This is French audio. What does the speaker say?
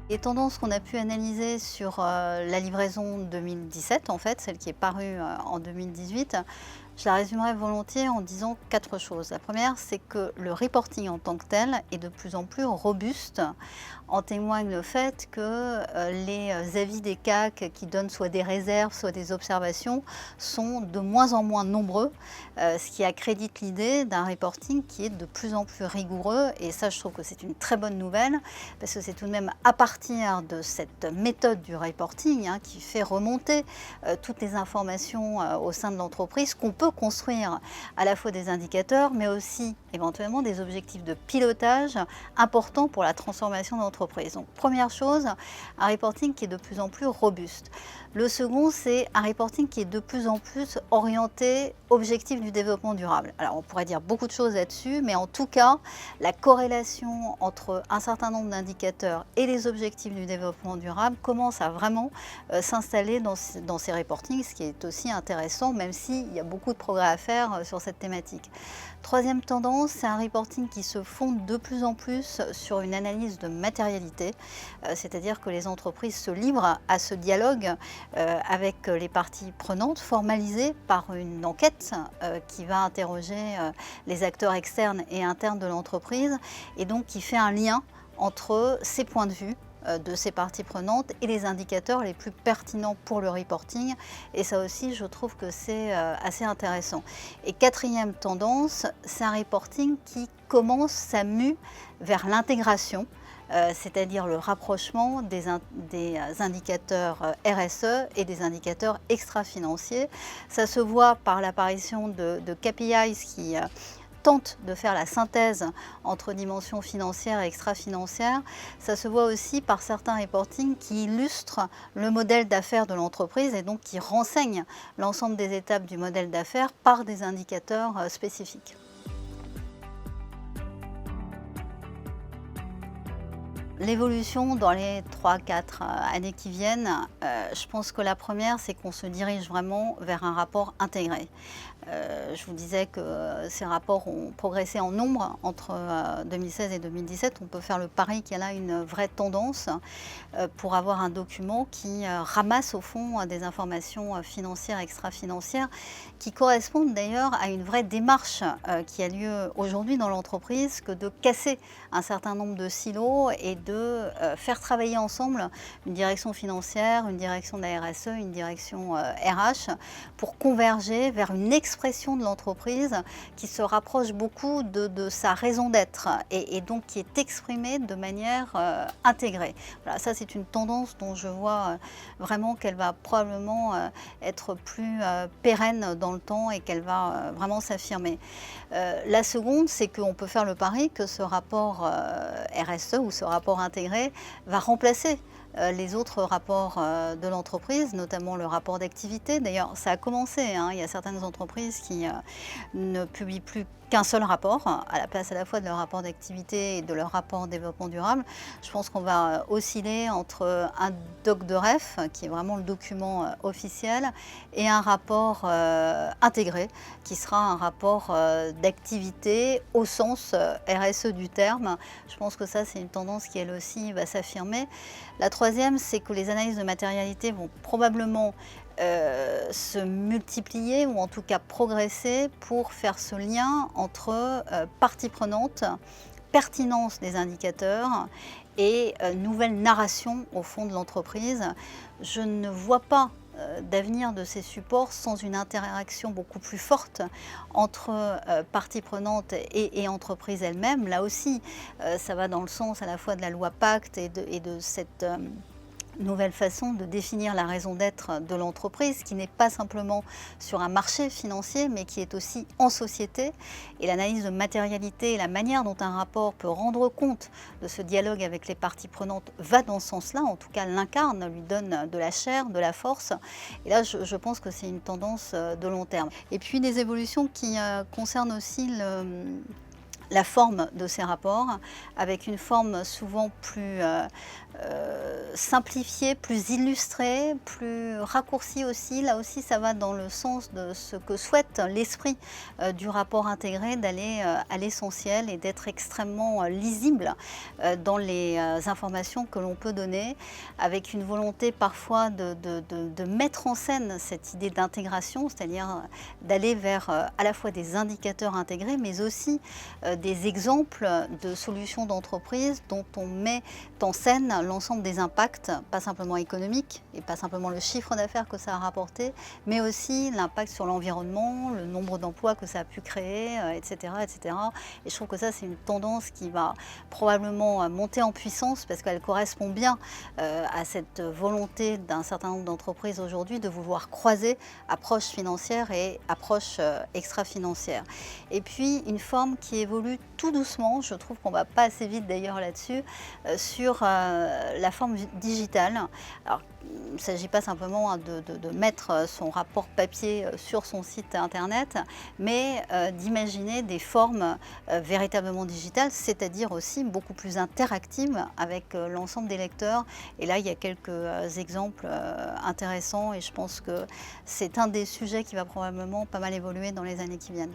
Les tendances qu'on a pu analyser sur la livraison 2017, en fait, celle qui est parue en 2018, je la résumerai volontiers en disant 4 choses. La première, c'est que le reporting en tant que tel est de plus en plus robuste. En témoigne le fait que les avis des CAC qui donnent soit des réserves, soit des observations sont de moins en moins nombreux, ce qui accrédite l'idée d'un reporting qui est de plus en plus rigoureux. Et ça, je trouve que c'est une très bonne nouvelle, parce que c'est tout de même à partir de cette méthode du reporting, hein, qui fait remonter toutes les informations au sein de l'entreprise, qu'on peut construire à la fois des indicateurs, mais aussi éventuellement des objectifs de pilotage importants pour la transformation de l'entreprise. Donc première chose, un reporting qui est de plus en plus robuste. Le second, c'est un reporting qui est de plus en plus orienté objectif du développement durable. Alors on pourrait dire beaucoup de choses là-dessus, mais en tout cas, la corrélation entre un certain nombre d'indicateurs et les objectifs du développement durable commence à vraiment s'installer dans ces reportings, ce qui est aussi intéressant, même s'il y a beaucoup de progrès à faire sur cette thématique. Troisième tendance, c'est un reporting qui se fonde de plus en plus sur une analyse de matérialité, c'est-à-dire que les entreprises se livrent à ce dialogue avec les parties prenantes, formalisé par une enquête qui va interroger les acteurs externes et internes de l'entreprise, et donc qui fait un lien entre ces points de vue de ces parties prenantes et les indicateurs les plus pertinents pour le reporting. Et ça aussi, je trouve que c'est assez intéressant. Et quatrième tendance, c'est un reporting qui commence sa mue vers l'intégration, c'est-à-dire le rapprochement des indicateurs RSE et des indicateurs extra-financiers. Ça se voit par l'apparition de KPIs qui tente de faire la synthèse entre dimensions financières et extra-financières. Ça se voit aussi par certains reportings qui illustrent le modèle d'affaires de l'entreprise et donc qui renseignent l'ensemble des étapes du modèle d'affaires par des indicateurs spécifiques. L'évolution dans les 3-4 années qui viennent, je pense que la première, c'est qu'on se dirige vraiment vers un rapport intégré. Je vous disais que ces rapports ont progressé en nombre entre 2016 et 2017. On peut faire le pari qu'il y a là une vraie tendance pour avoir un document qui ramasse au fond des informations financières, extra-financières, qui correspondent d'ailleurs à une vraie démarche qui a lieu aujourd'hui dans l'entreprise, que de casser un certain nombre de silos et de faire travailler ensemble une direction financière, une direction de la RSE, une direction RH, pour converger vers une expression de l'entreprise qui se rapproche beaucoup de sa raison d'être et donc qui est exprimée de manière intégrée. Voilà, ça c'est une tendance dont je vois vraiment qu'elle va probablement être plus pérenne dans le temps et qu'elle va vraiment s'affirmer. La seconde, c'est qu'on peut faire le pari que ce rapport RSE ou ce rapport intégré va remplacer les autres rapports de l'entreprise, notamment le rapport d'activité. D'ailleurs, ça a commencé, hein, il y a certaines entreprises qui ne publient plus qu'un seul rapport, à la place à la fois de leur rapport d'activité et de leur rapport développement durable. Je pense qu'on va osciller entre un doc de ref, qui est vraiment le document officiel, et un rapport intégré, qui sera un rapport d'activité au sens RSE du terme. Je pense que ça, c'est une tendance qui, elle aussi, va s'affirmer. La troisième, c'est que les analyses de matérialité vont probablement se multiplier ou en tout cas progresser pour faire ce lien entre parties prenantes, pertinence des indicateurs et nouvelle narration au fond de l'entreprise. Je ne vois pas d'avenir de ces supports sans une interaction beaucoup plus forte entre parties prenantes et entreprises elles-mêmes. Là aussi, ça va dans le sens à la fois de la loi Pacte et de cette nouvelle façon de définir la raison d'être de l'entreprise, qui n'est pas simplement sur un marché financier, mais qui est aussi en société. Et l'analyse de matérialité et la manière dont un rapport peut rendre compte de ce dialogue avec les parties prenantes va dans ce sens-là, en tout cas l'incarne, lui donne de la chair, de la force. Et là, je pense que c'est une tendance de long terme. Et puis des évolutions qui concernent aussi la forme de ces rapports, avec une forme souvent plus simplifiée, plus illustrée, plus raccourcie aussi. Là aussi, ça va dans le sens de ce que souhaite l'esprit du rapport intégré, d'aller à l'essentiel et d'être extrêmement lisible dans les informations que l'on peut donner, avec une volonté parfois de mettre en scène cette idée d'intégration, c'est-à-dire d'aller vers à la fois des indicateurs intégrés, mais aussi des exemples de solutions d'entreprise dont on met en scène l'ensemble des impacts, pas simplement économiques et pas simplement le chiffre d'affaires que ça a rapporté, mais aussi l'impact sur l'environnement, le nombre d'emplois que ça a pu créer, etc., etc. Et je trouve que ça, c'est une tendance qui va probablement monter en puissance parce qu'elle correspond bien à cette volonté d'un certain nombre d'entreprises aujourd'hui de vouloir croiser approche financière et approche extra-financière. Et puis une forme qui évolue tout doucement, je trouve qu'on ne va pas assez vite d'ailleurs là-dessus, sur la forme digitale. Alors, il ne s'agit pas simplement hein, de mettre son rapport papier sur son site internet, mais d'imaginer des formes véritablement digitales, c'est-à-dire aussi beaucoup plus interactives avec l'ensemble des lecteurs. Et là, il y a quelques exemples intéressants et je pense que c'est un des sujets qui va probablement pas mal évoluer dans les années qui viennent.